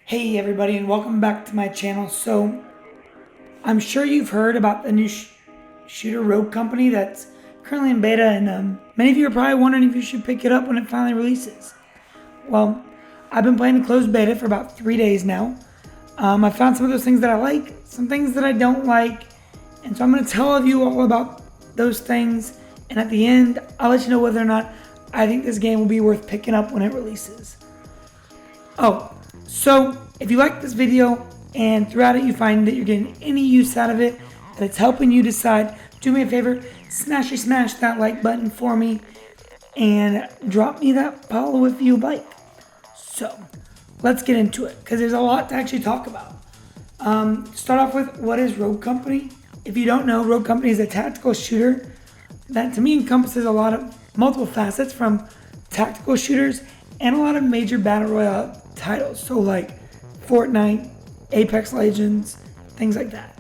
Hey everybody, and welcome back to my channel. So I'm sure you've heard about the new shooter Rogue Company that's currently in beta, and many of you are probably wondering if you should pick it up when it finally releases. Well, I've been playing the closed beta for about 3 days now. I found some of those things that I like, some things that I don't like, and so I'm going to tell you all about those things, and at the end I'll let you know whether or not I think this game will be worth picking up when it releases. So if you like this video and throughout it you find that you're getting any use out of it, that it's helping you decide, do me a favor, smash that like button for me and drop me that follow if you like. So let's get into it, because there's a lot to actually talk about. Start off with, what is Rogue Company? If you don't know, Rogue Company is a tactical shooter that to me encompasses a lot of multiple facets, from tactical shooters and a lot of major battle royale titles, so like Fortnite, Apex Legends, things like that,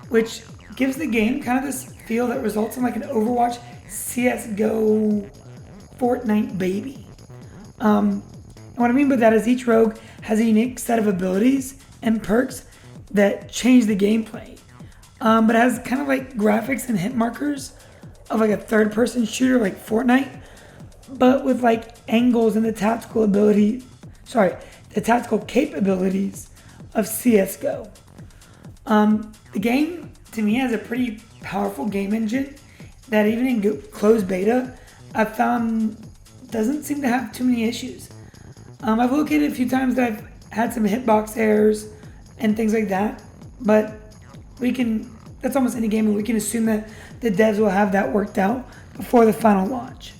which gives the game kind of this feel that results in like an Overwatch, CSGO, Fortnite baby. And what I mean by that is each rogue has a unique set of abilities and perks that change the gameplay, but it has kind of like graphics and hit markers of like a third-person shooter like Fortnite, but with like angles and the tactical capabilities of CSGO. The game, to me, has a pretty powerful game engine that even in closed beta, I found doesn't seem to have too many issues. I've located a few times that I've had some hitbox errors and things like that, but that's almost any game, and we can assume that the devs will have that worked out before the final launch.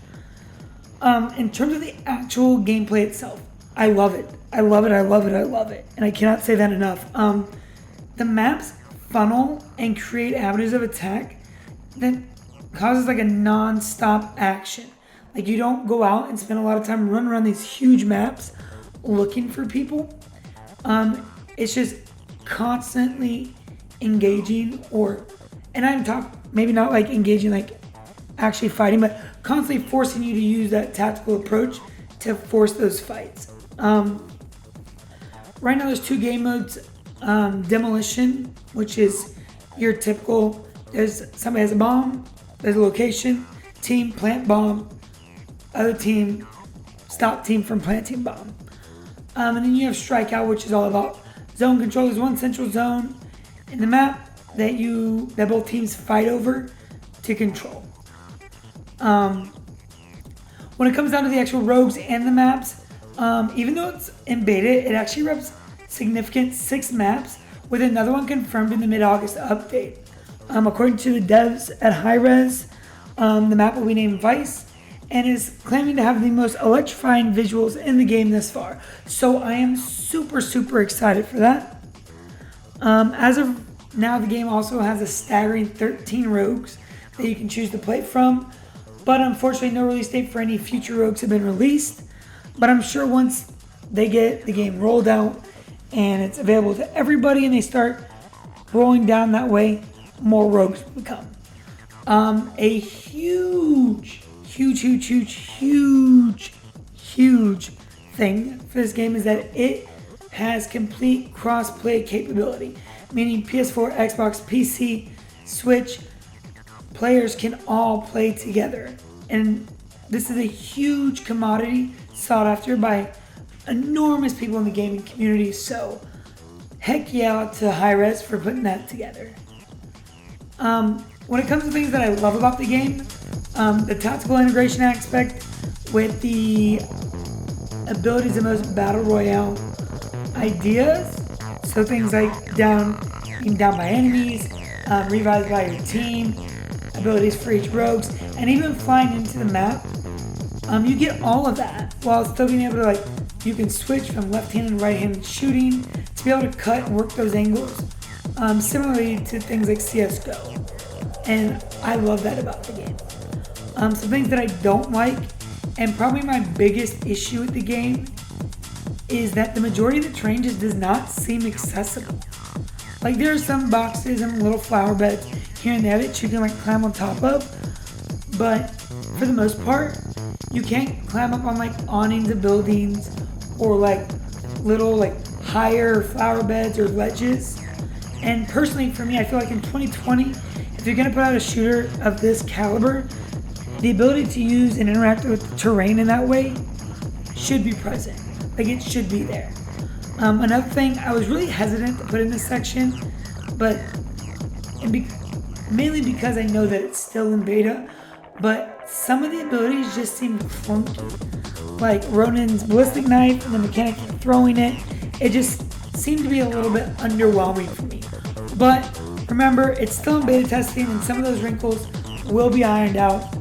In terms of the actual gameplay itself, I love it. And I cannot say that enough. The maps funnel and create avenues of attack that causes like a non-stop action. Like, you don't go out and spend a lot of time running around these huge maps looking for people. It's just constantly engaging, and I'm talking maybe not like engaging like actually fighting, but constantly forcing you to use that tactical approach to force those fights. Right now there's two game modes. Demolition, which is your typical, there's somebody has a bomb, there's a location, team plant bomb, other team stop team from planting bomb. And then you have strikeout, which is all about zone control. There's one central zone in the map that both teams fight over to control. When it comes down to the actual rogues and the maps, even though it's in beta, it actually reps significant 6 maps, with another one confirmed in the mid-August update. According to the devs at Hi-Rez, the map will be named Vice and is claiming to have the most electrifying visuals in the game thus far. So I am super excited for that. As of now, the game also has a staggering 13 rogues that you can choose to play from, but unfortunately no release date for any future rogues have been released. But I'm sure once they get the game rolled out and it's available to everybody and they start rolling down that way, more rogues will come. A huge thing for this game is that it has complete cross-play capability, meaning PS4, Xbox, PC, Switch, players can all play together. And this is a huge commodity sought after by enormous people in the gaming community, so heck yeah to Hi-Rez for putting that together. When it comes to things that I love about the game, the tactical integration aspect with the abilities of most battle royale ideas, so things like being down by enemies, revived by your team, abilities for each rogues, and even flying into the map. You get all of that while still being able to, you can switch from left-handed and right-handed shooting to be able to cut and work those angles, similarly to things like CSGO. And I love that about the game. Some things that I don't like, and probably my biggest issue with the game, is that the majority of the terrain just does not seem accessible. Like, there are some boxes and little flower beds here and there that you can climb on top of, but for the most part, you can't climb up on awnings of buildings or little higher flower beds or ledges. And personally, for me, I feel like in 2020, if you're going to put out a shooter of this caliber, the ability to use and interact with the terrain in that way should be present. Like, it should be there. Another thing, I was really hesitant to put in this section, but mainly because I know that it's still in beta, but some of the abilities just seem clunky. Like Ronin's ballistic knife and the mechanic of throwing it, it just seemed to be a little bit underwhelming for me. But remember, it's still in beta testing and some of those wrinkles will be ironed out.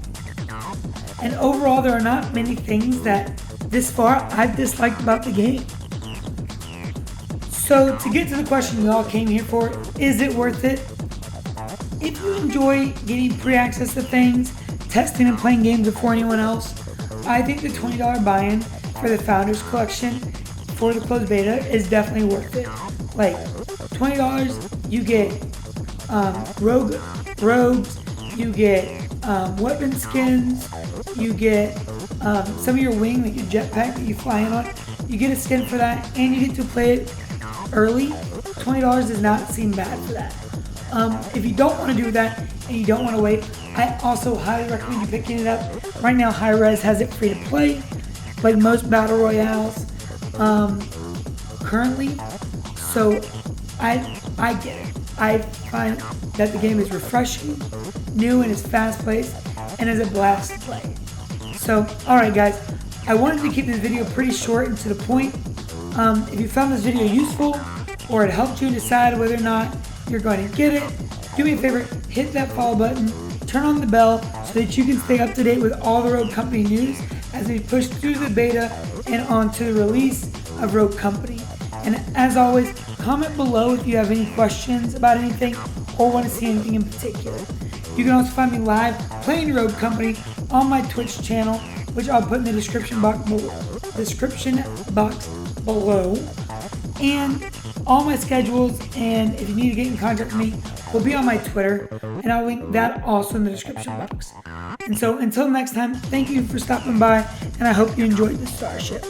And overall, there are not many things that this far I've disliked about the game. So to get to the question we all came here for, is it worth it? If you enjoy getting pre-access to things, testing and playing games before anyone else, I think the $20 buy-in for the Founders Collection for the closed beta is definitely worth it. Like $20, you get robes, you get weapon skins, you get some of your wing, like your jetpack that you fly in on. You get a skin for that, and you get to play it early. $20 does not seem bad for that. If you don't want to do that and you don't want to wait, I also highly recommend you picking it up. Right now, Hi-Rez has it free to play, like most battle royales currently. So I get it. I find that the game is refreshing, new, and is fast-paced, and is a blast to play. So, alright guys, I wanted to keep this video pretty short and to the point. If you found this video useful, or it helped you decide whether or not you're going to get it, do me a favor, hit that follow button, turn on the bell so that you can stay up to date with all the Rogue Company news as we push through the beta and onto the release of Rogue Company. And as always, comment below if you have any questions about anything or want to see anything in particular. You can also find me live playing Rogue Company on my Twitch channel, which I'll put in the description box below. And all my schedules, and if you need to get in contact with me, will be on my Twitter, and I'll link that also in the description box. And so until next time, thank you for stopping by, and I hope you enjoyed the Starship.